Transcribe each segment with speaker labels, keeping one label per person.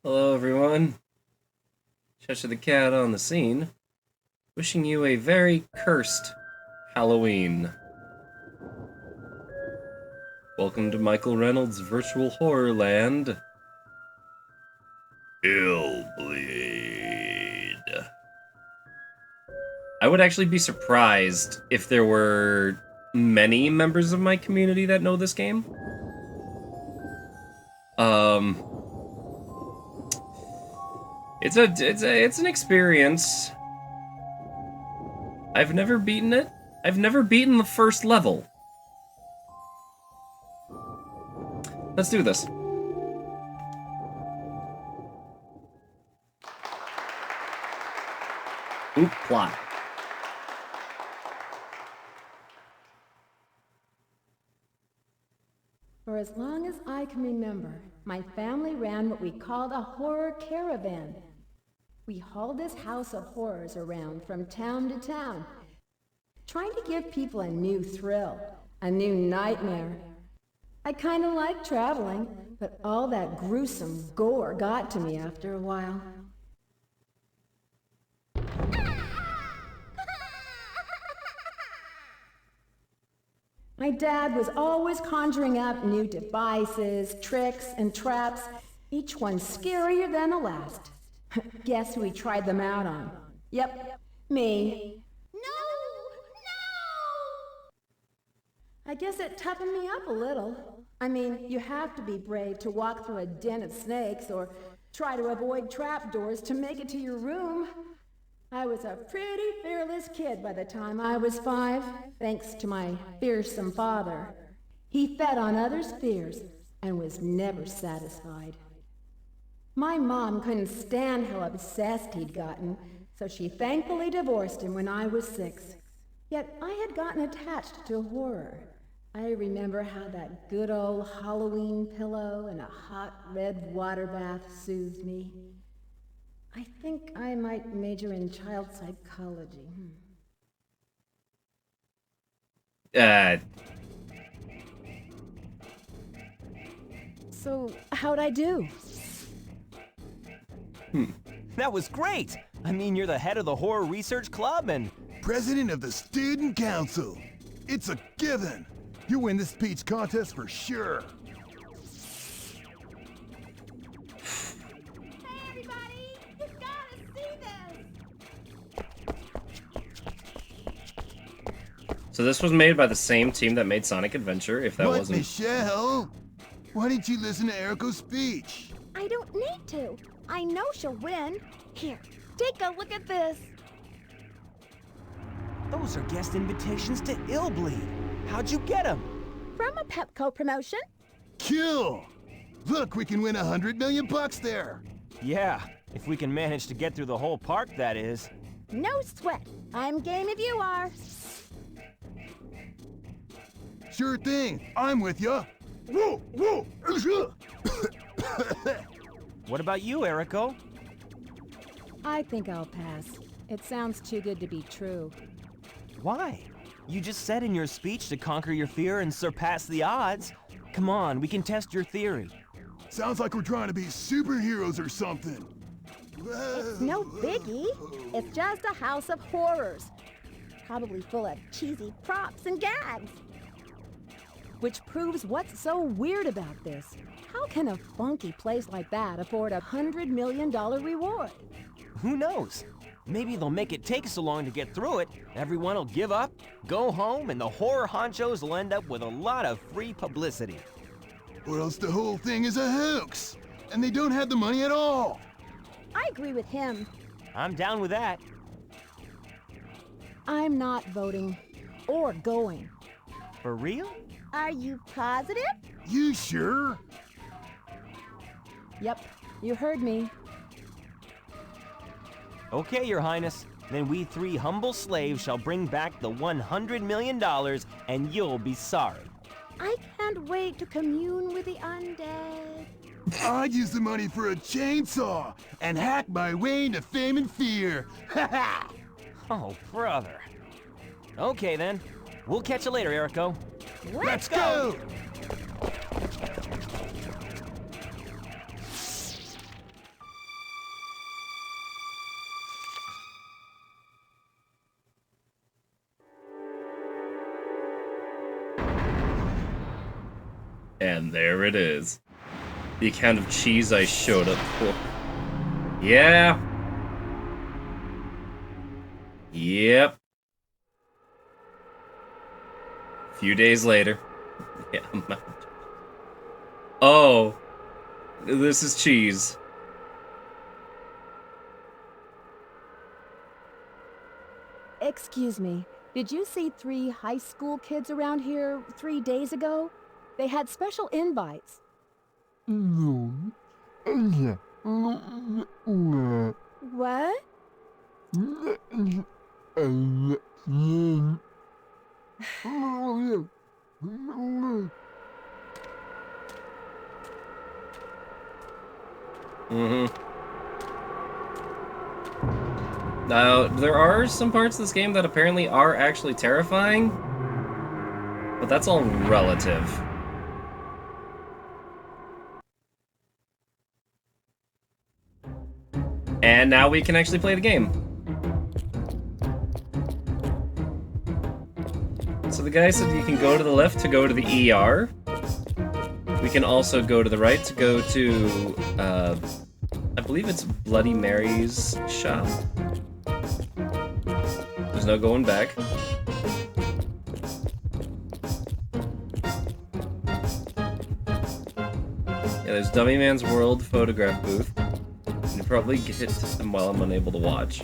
Speaker 1: Hello, everyone. Cheshire the Cat on the scene, wishing you a very cursed Halloween. Welcome to Michael Reynolds' virtual horror land. ILLBLEED. I would actually be surprised if there were many members of my community that know this game. It's an experience. I've never beaten it. I've never beaten the first level. Let's do this. Oop, plot.
Speaker 2: For as long as I can remember, my family ran what we called a horror caravan. We hauled this house of horrors around from town to town, trying to give people a new thrill, a new nightmare. I kind of like traveling, but all that gruesome gore got to me after a while. My dad was always conjuring up new devices, tricks, and traps, each one scarier than the last. Guess who he tried them out on? Yep, me. No! I guess it toughened me up a little. I mean, you have to be brave to walk through a den of snakes or try to avoid trapdoors to make it to your room. I was a pretty fearless kid by the time I was 5, thanks to my fearsome father. He fed on others' fears and was never satisfied. My mom couldn't stand how obsessed he'd gotten, so she thankfully divorced him when I was 6. Yet I had gotten attached to horror. I remember how that good old Halloween pillow and a hot red water bath soothed me. I think I might major in child psychology. So, how'd I do?
Speaker 3: That was great! I mean, you're the head of the Horror Research Club and...
Speaker 4: President of the Student Council. It's a given. You win this speech contest for sure.
Speaker 1: So this was made by the same team that made Sonic Adventure, if that
Speaker 4: What,
Speaker 1: wasn't...
Speaker 4: Michelle? Why didn't you listen to Eriko's speech?
Speaker 5: I don't need to. I know she'll win. Here, take a look at this.
Speaker 3: Those are guest invitations to ILLBLEED. How'd you get them?
Speaker 5: From a Pepco promotion.
Speaker 4: Kill! Look, we can win $100 million there.
Speaker 3: Yeah, if we can manage to get through the whole park, that is.
Speaker 5: No sweat. I'm game if you are.
Speaker 4: Sure thing. I'm with ya. Whoa, whoa.
Speaker 3: What about you, Eriko?
Speaker 2: I think I'll pass. It sounds too good to be true.
Speaker 3: Why? You just said in your speech to conquer your fear and surpass the odds. Come on, we can test your theory.
Speaker 4: Sounds like we're trying to be superheroes or something.
Speaker 5: It's no biggie. It's just a house of horrors. Probably full of cheesy props and gags.
Speaker 2: Which proves what's so weird about this. How can a funky place like that afford a $100 million reward?
Speaker 3: Who knows? Maybe they'll make it take so long to get through it, everyone will give up, go home, and the horror honchos will end up with a lot of free publicity.
Speaker 4: Or else the whole thing is a hoax, and they don't have the money at all.
Speaker 5: I agree with him.
Speaker 3: I'm down with that.
Speaker 2: I'm not voting or going.
Speaker 3: For real?
Speaker 5: Are you positive?
Speaker 4: You sure?
Speaker 2: Yep, you heard me.
Speaker 3: Okay, Your Highness. Then we 3 humble slaves shall bring back the $100 million, and you'll be sorry.
Speaker 5: I can't wait to commune with the undead.
Speaker 4: I'd use the money for a chainsaw and hack my way into fame and fear. Ha ha!
Speaker 3: Oh, brother. Okay, then. We'll catch you later, Eriko.
Speaker 4: Let's go!
Speaker 1: And there it is. The account of cheese I showed up for. Yeah. Yep. A few days later. Yeah, oh. This is cheese.
Speaker 2: Excuse me, did you see 3 high school kids around here 3 days ago? They had special invites. What?
Speaker 1: Now, there are some parts of this game that apparently are actually terrifying, but that's all relative. And now we can actually play the game. So the guy said you can go to the left to go to the ER. We can also go to the right to go to, I believe it's Bloody Mary's shop. There's no going back. Yeah, there's Dummy Man's World photograph booth. You probably get them while I'm unable to watch.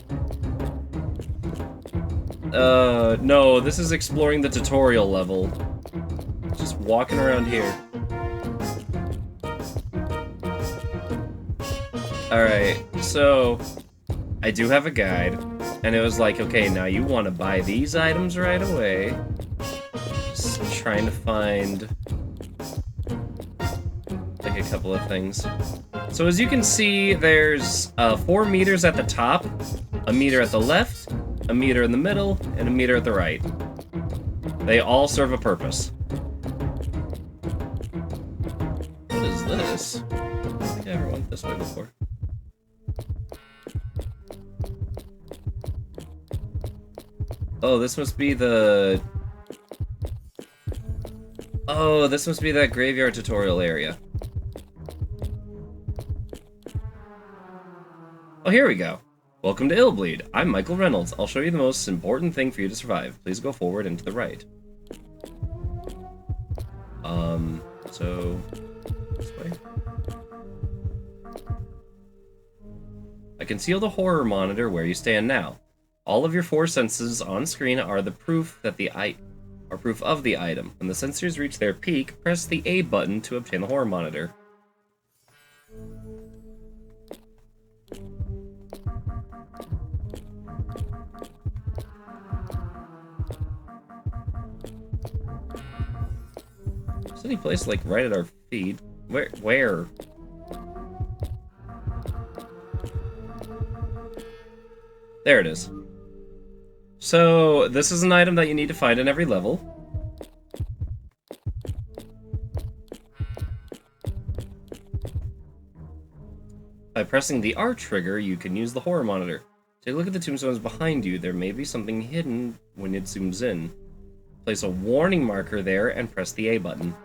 Speaker 1: No, this is exploring the tutorial level. Just walking around here. Alright, so I do have a guide, and it was like, okay, now you want to buy these items right away. Just trying to find like a couple of things. So as you can see, there's 4 meters at the top, a meter at the left, a meter in the middle, and a meter at the right. They all serve a purpose. What is this? I don't think I ever went this way before. Oh, this must be the... Oh, this must be that graveyard tutorial area. Oh, here we go. Welcome to ILLBLEED. I'm Michael Reynolds. I'll show you the most important thing for you to survive. Please go forward and to the right. So... this way? I conceal the horror monitor where you stand now. All of your 4 senses on screen are the proof that proof of the item. When the sensors reach their peak, press the A button to obtain the horror monitor. Is any place like right at our feet? Where? There it is. So, this is an item that you need to find in every level. By pressing the R trigger, you can use the horror monitor. Take a look at the tombstones behind you. There may be something hidden when it zooms in. Place a warning marker there and press the A button.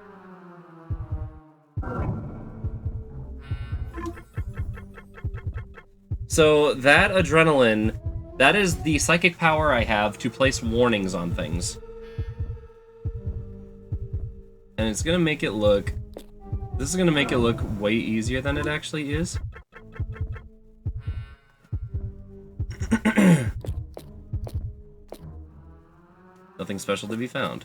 Speaker 1: So, that adrenaline... that is the psychic power I have to place warnings on things. And it's gonna make it look... this is gonna make it look way easier than it actually is. Nothing special to be found.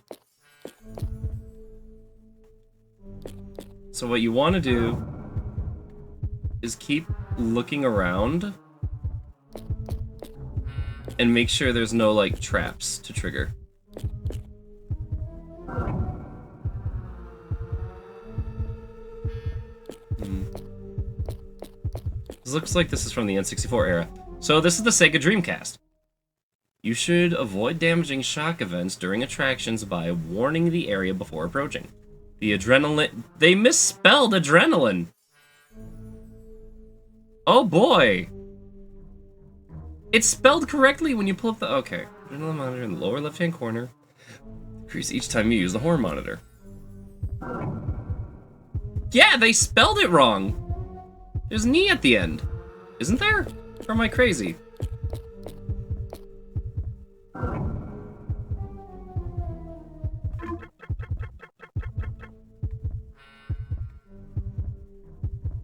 Speaker 1: So what you want to do is keep looking around and make sure there's no, like, traps to trigger. This looks like this is from the N64 era. So this is the Sega Dreamcast. You should avoid damaging shock events during attractions by warning the area before approaching. The adrenaline... they misspelled adrenaline! Oh boy! It's spelled correctly when you pull up the... okay. Adrenaline monitor in the lower left-hand corner. Increase each time you use the horror monitor. Yeah, they spelled it wrong. There's an E at the end. Isn't there? Or am I crazy?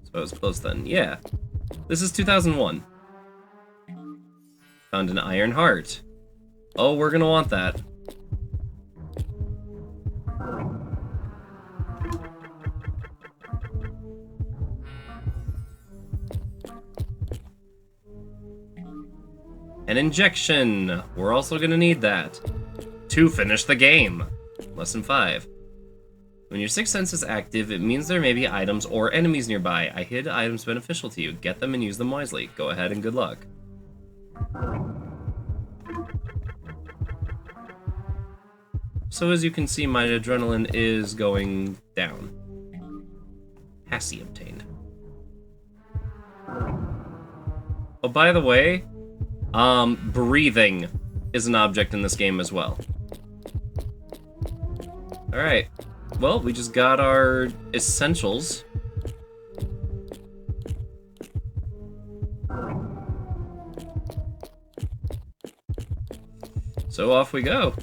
Speaker 1: So I was close then. Yeah. This is 2001. Found an iron heart. Oh, we're gonna want that. An injection. We're also gonna need that to finish the game. Lesson 5. When your sixth sense is active, it means there may be items or enemies nearby. I hid items beneficial to you. Get them and use them wisely. Go ahead and good luck. So as you can see, my adrenaline is going down. Passy obtained. Oh, by the way, breathing is an object in this game as well. Alright. Well, we just got our essentials. So off we go.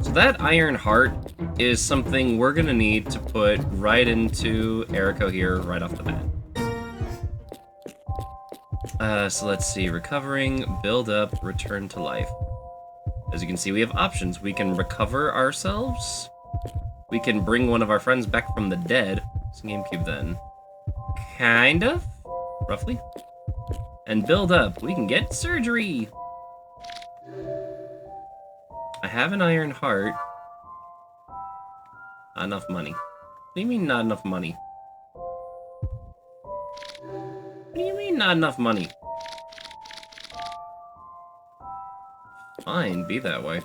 Speaker 1: So that iron heart is something we're gonna need to put right into Erico here right off the bat. So let's see, recovering, build up, return to life. As you can see, we have options. We can recover ourselves. We can bring one of our friends back from the dead. It's a GameCube then. Kind of, roughly. And build up. We can get surgery. I have an iron heart. Not enough money. What do you mean not enough money? What do you mean not enough money? Fine, be that way.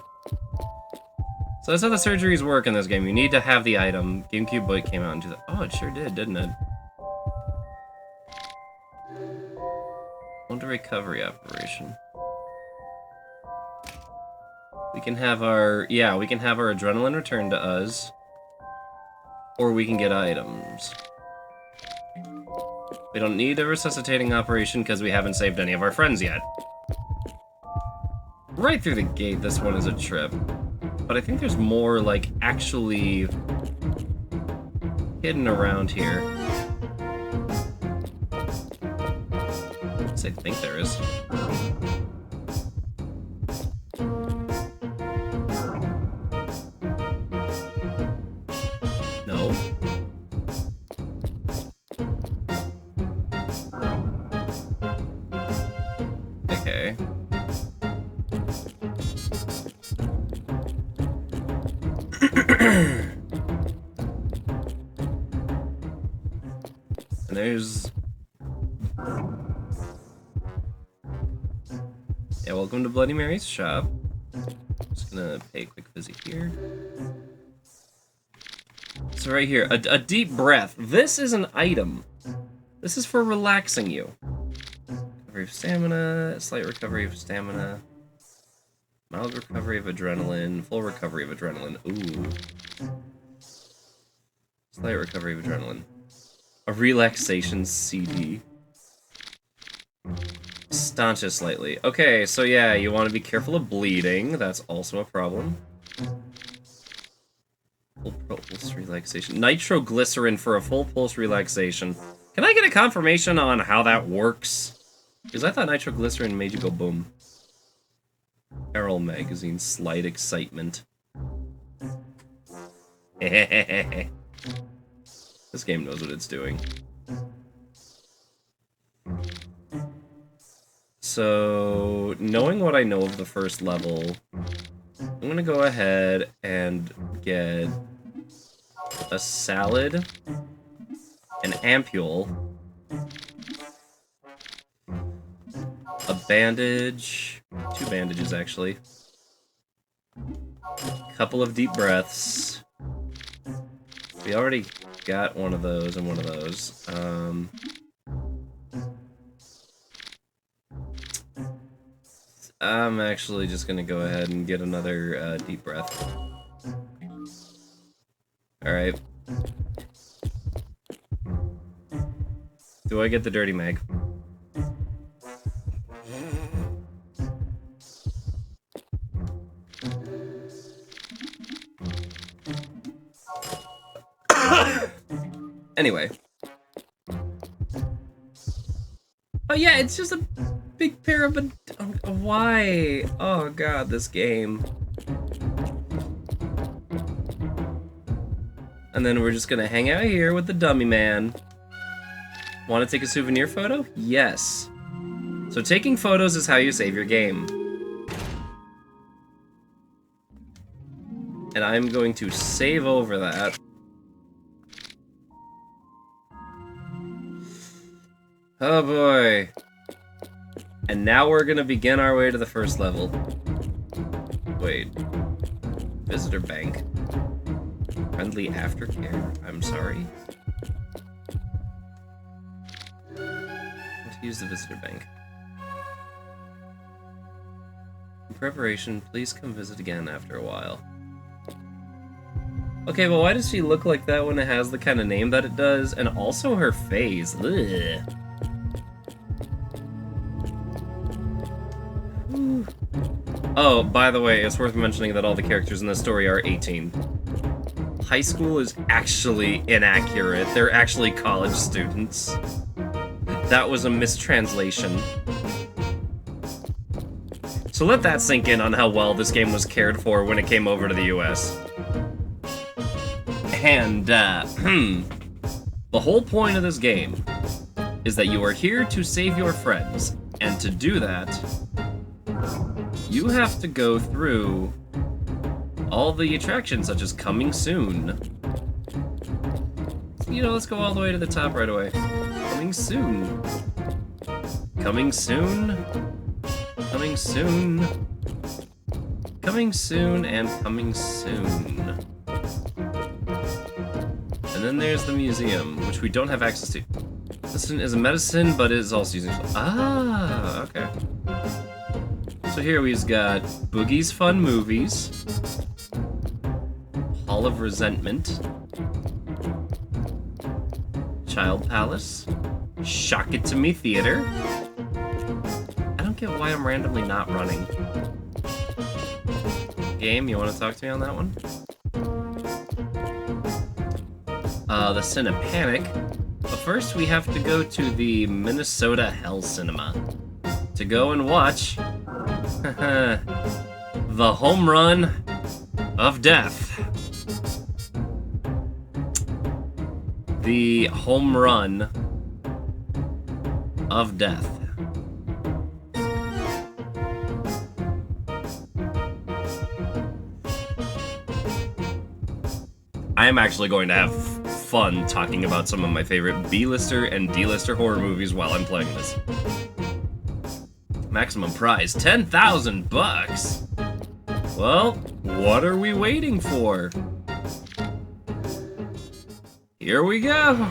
Speaker 1: So that's how the surgeries work in this game. You need to have the item. GameCube Boy came out into the... Oh, it sure did, didn't it? Wonder recovery operation. We can have our... Yeah, we can have our adrenaline returned to us. Or we can get items. We don't need a resuscitating operation because we haven't saved any of our friends yet. Right through the gate, this one is a trip. But I think there's more, like, actually hidden around here. I think there is. No. Okay. And there's... Yeah, welcome to Bloody Mary's shop. Just gonna pay a quick visit here. So right here, a deep breath. This is an item. This is for relaxing you. Recovery of stamina, slight recovery of stamina, mild recovery of adrenaline, full recovery of adrenaline. Ooh. Slight recovery of adrenaline. A relaxation CD. Staunch it slightly. Okay, so yeah, you want to be careful of bleeding. That's also a problem. Full pulse relaxation. Nitroglycerin for a full pulse relaxation. Can I get a confirmation on how that works? Because I thought nitroglycerin made you go boom. Errol magazine, slight excitement. This game knows what it's doing. So, knowing what I know of the first level, I'm gonna go ahead and get a salad, an ampule, a bandage, 2 bandages actually, a couple of deep breaths. We already got one of those and one of those. I'm actually just gonna go ahead and get another deep breath. Alright. Do I get the dirty mag? Anyway. Oh yeah, it's just a big pair of why? Oh god, this game. And then we're just gonna hang out here with the dummy man. Want to take a souvenir photo? Yes. So taking photos is how you save your game. And I'm going to save over that. Oh boy. And now we're gonna begin our way to the first level. Wait. Visitor bank. Friendly aftercare. I'm sorry. Let's use the visitor bank. In preparation, please come visit again after a while. Okay, but why does she look like that when it has the kind of name that it does? And also her face. Ugh. Oh, by the way, it's worth mentioning that all the characters in this story are 18. High school is actually inaccurate. They're actually college students. That was a mistranslation. So let that sink in on how well this game was cared for when it came over to the US. And, the whole point of this game is that you are here to save your friends. And to do that, you have to go through all the attractions, such as coming soon. You know, let's go all the way to the top right away. Coming soon. Coming soon. Coming soon. Coming soon and coming soon. And then there's the museum, which we don't have access to. This is a medicine, but it is also using... Ah, okay. So here we've got Boogie's Fun Movies, Hall of Resentment, Child Palace, Shock It To Me Theater. I don't get why I'm randomly not running. Game, you want to talk to me on that one? The Cinepanic. But first we have to go to the Minnesota Hell Cinema to go and watch The Home Run of Death. The Home Run of Death. I am actually going to have fun talking about some of my favorite B-lister and D-lister horror movies while I'm playing this. Maximum prize, 10,000 bucks. Well, what are we waiting for? Here we go.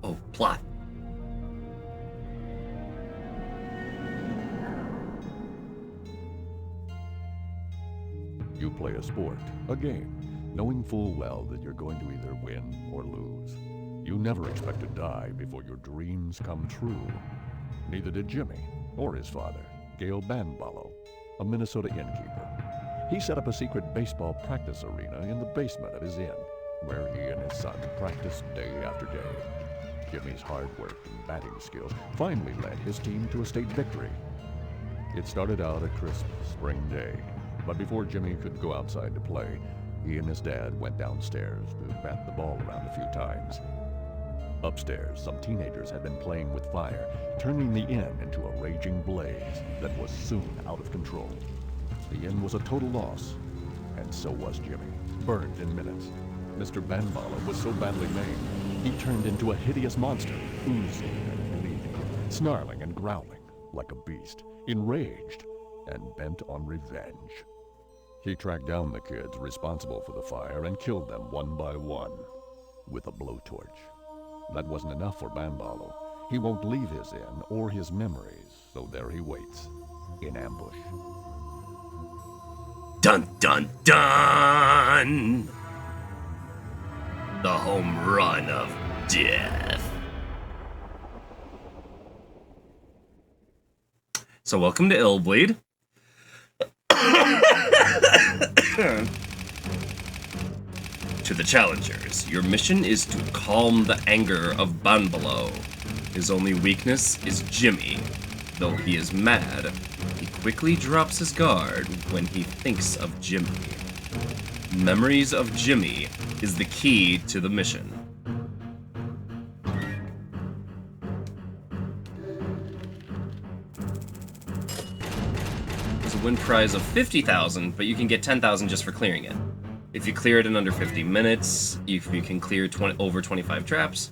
Speaker 1: Oh, plot.
Speaker 6: You play a sport, a game, knowing full well that you're going to either win or lose. You never expect to die before your dreams come true. Neither did Jimmy or his father, Gail Bombalo, a Minnesota innkeeper. He set up a secret baseball practice arena in the basement of his inn, where he and his son practiced day after day. Jimmy's hard work and batting skill finally led his team to a state victory. It started out a crisp spring day, but before Jimmy could go outside to play, he and his dad went downstairs to bat the ball around a few times. Upstairs, some teenagers had been playing with fire, turning the inn into a raging blaze that was soon out of control. The inn was a total loss, and so was Jimmy, burned in minutes. Mr. Bombalo was so badly maimed, he turned into a hideous monster, oozing and bleeding, snarling and growling like a beast, enraged and bent on revenge. He tracked down the kids responsible for the fire and killed them one by one with a blowtorch. That wasn't enough for Bombalo. He won't leave his inn or his memories, so there he waits, in ambush.
Speaker 1: Dun dun dun! The home run of death. So welcome to ILLBLEED. To the challengers, your mission is to calm the anger of Bombalo. His only weakness is Jimmy. Though he is mad, he quickly drops his guard when he thinks of Jimmy. Memories of Jimmy is the key to the mission. There's a win prize of 50,000, but you can get 10,000 just for clearing it. If you clear it in under 50 minutes, if you can clear over 25 traps,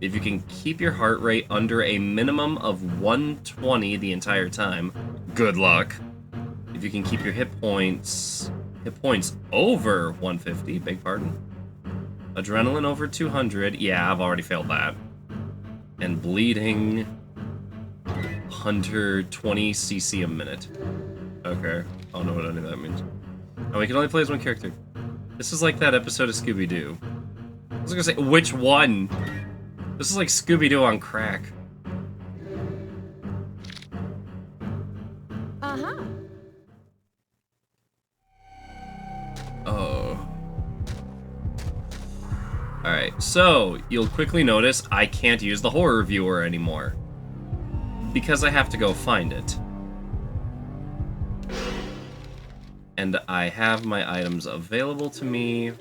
Speaker 1: if you can keep your heart rate under a minimum of 120 the entire time, good luck. If you can keep your hit points over 150, beg pardon. Adrenaline over 200, yeah, I've already failed that. And bleeding, Hunter 20 cc a minute. Okay, I don't know what any of that means. And we can only play as one character. This is like that episode of Scooby-Doo. I was gonna say, which one? This is like Scooby-Doo on crack.
Speaker 2: Uh-huh.
Speaker 1: Oh. Alright, so you'll quickly notice I can't use the horror viewer anymore. Because I have to go find it. And I have my items available to me,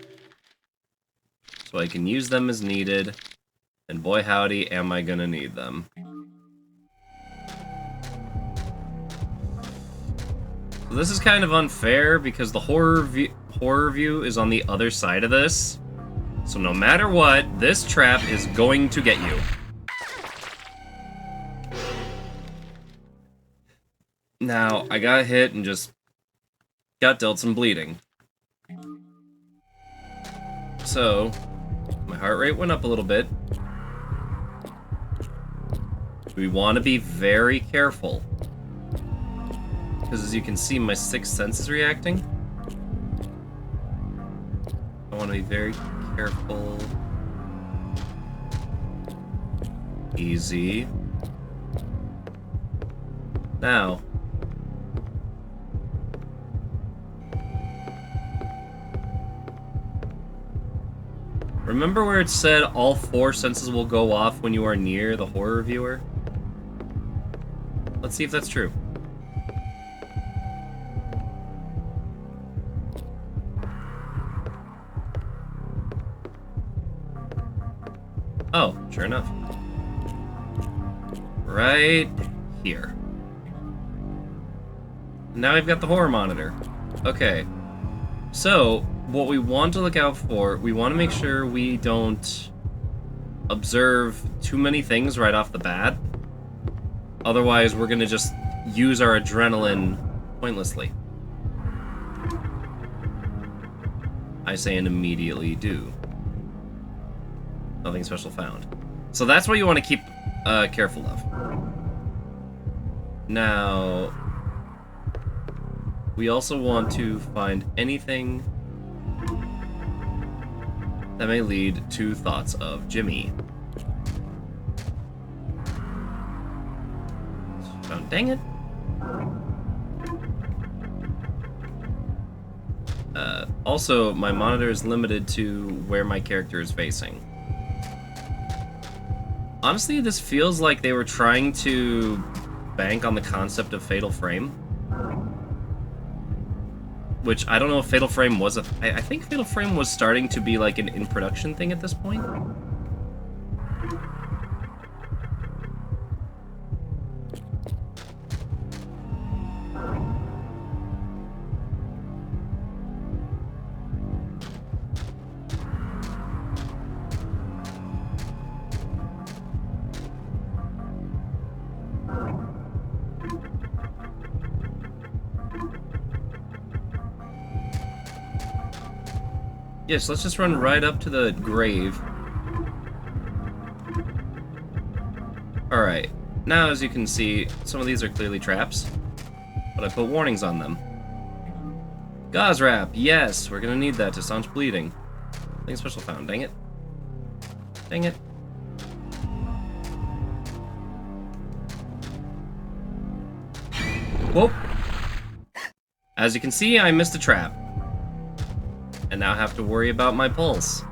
Speaker 1: so I can use them as needed, and boy howdy am I gonna need them. So this is kind of unfair, because the horror view is on the other side of this, so no matter what, this trap is going to get you. Now, I got hit and just got dealt some bleeding. So, my heart rate went up a little bit. We want to be very careful. Because as you can see, my sixth sense is reacting. I want to be very careful. Easy. Now, remember where it said all 4 senses will go off when you are near the horror viewer? Let's see if that's true. Oh, sure enough. Right here. Now we've got the horror monitor. Okay. So, what we want to look out for, we want to make sure we don't observe too many things right off the bat. Otherwise, we're going to just use our adrenaline pointlessly. I say and immediately do. Nothing special found. So that's what you want to keep careful of. Now, we also want to find anything that may lead to thoughts of Jimmy. Oh, dang it. Also, my monitor is limited to where my character is facing. Honestly, this feels like they were trying to bank on the concept of Fatal Frame. Which, I don't know if Fatal Frame was I think Fatal Frame was starting to be like an in-production thing at this point. Yes, let's just run right up to the grave. Alright, now as you can see, some of these are clearly traps, but I put warnings on them. Gauze wrap, yes, we're gonna need that to staunch bleeding. Nothing special found, dang it. Dang it. Whoop! As you can see, I missed a trap. And now have to worry about my pulse.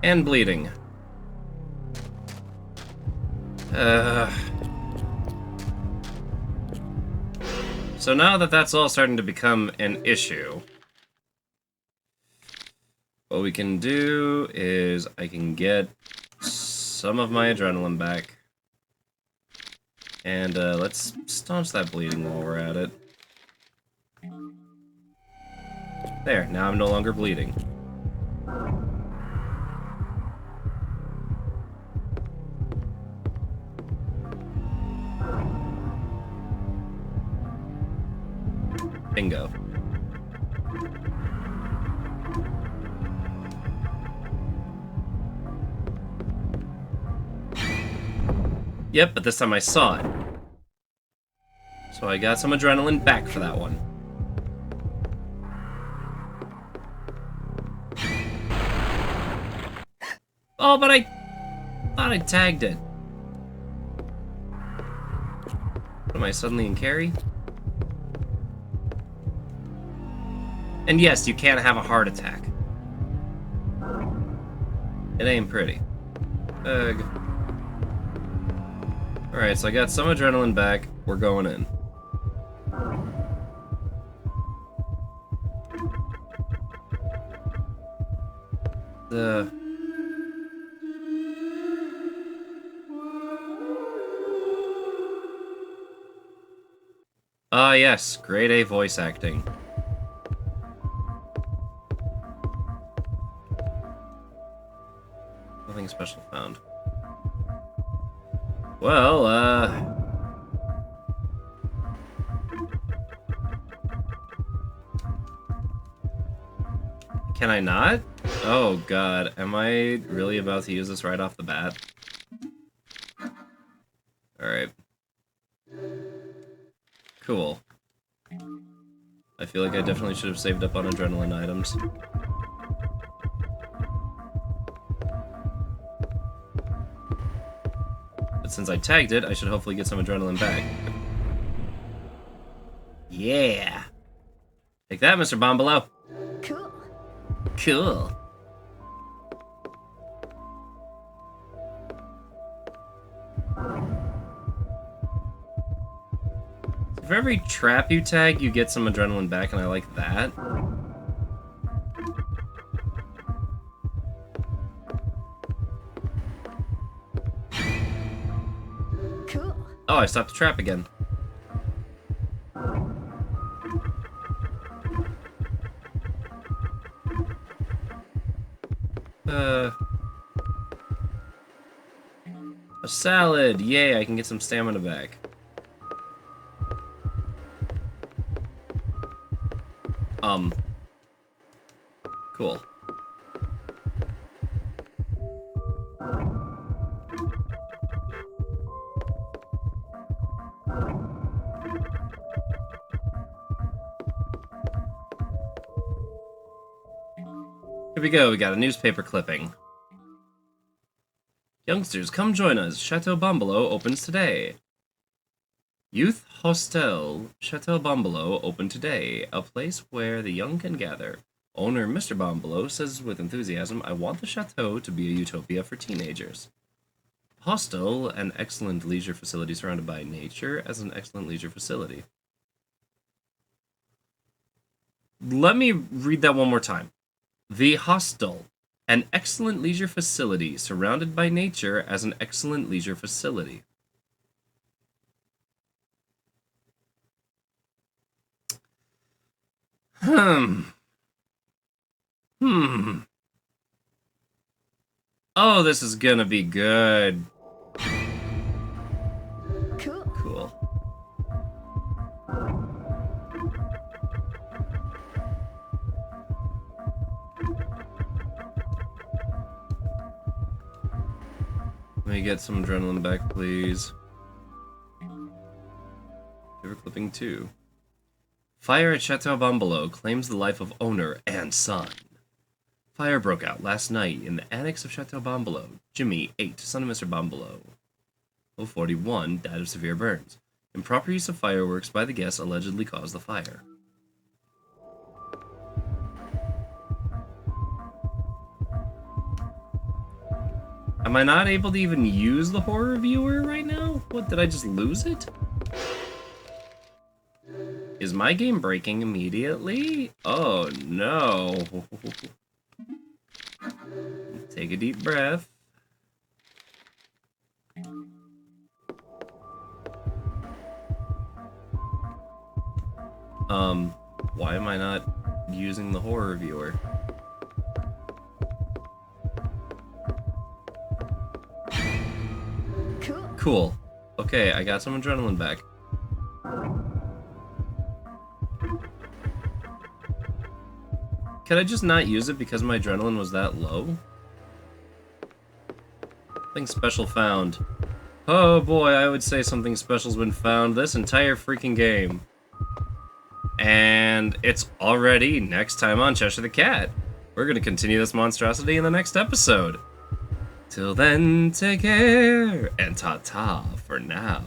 Speaker 1: And bleeding. So now that that's all starting to become an issue, what we can do is I can get some of my adrenaline back. And let's staunch that bleeding while we're at it. There, now I'm no longer bleeding. Bingo. Yep, but this time I saw it. So I got some adrenaline back for that one. Oh, but I thought I tagged it. Am I suddenly in carry? And yes, you can't have a heart attack. It ain't pretty. Ugh. Alright, so I got some adrenaline back. We're going in. Yes, grade A voice acting. Nothing special found. Well, can I not? Oh god, am I really about to use this right off the bat? Alright. Cool. I feel like I definitely should have saved up on adrenaline items. But since I tagged it, I should hopefully get some adrenaline back. Yeah! Take that, Mr. Bombalo!
Speaker 5: Cool.
Speaker 1: Cool. For every trap you tag, you get some adrenaline back, and I like that.
Speaker 5: Cool.
Speaker 1: Oh, I stopped the trap again. A salad! Yay, I can get some stamina back. Cool. Here we go, we got a newspaper clipping. Youngsters, come join us. Chateau Bombalo opens today. Youth Hostel Chateau Bombalo opened today, a place where the young can gather. Owner Mr. Bombalo says with enthusiasm, I want the chateau to be a utopia for teenagers. Hostel, an excellent leisure facility surrounded by nature, as an excellent leisure facility. Let me read that one more time. The hostel, an excellent leisure facility surrounded by nature as an excellent leisure facility. Oh, this is gonna be good. Cool. Let me get some adrenaline back, please. Paper clipping 2. Fire at Chateau Bombalo claims the life of owner and son. Fire broke out last night in the annex of Chateau Bombalo. Jimmy, 8, son of Mr. Bombalo. 041, died of severe burns. Improper use of fireworks by the guests allegedly caused the fire. Am I not able to even use the horror viewer right now? What, did I just lose it? Is my game breaking immediately? Oh no. Take a deep breath. Why am I not using the horror viewer? Cool. Okay, I got some adrenaline back. Could I just not use it because my adrenaline was that low? Something special found. Oh boy, I would say something special's been found this entire freaking game. And it's already next time on Cheshire the Cat. We're gonna continue this monstrosity in the next episode. Till then, take care, and ta-ta for now.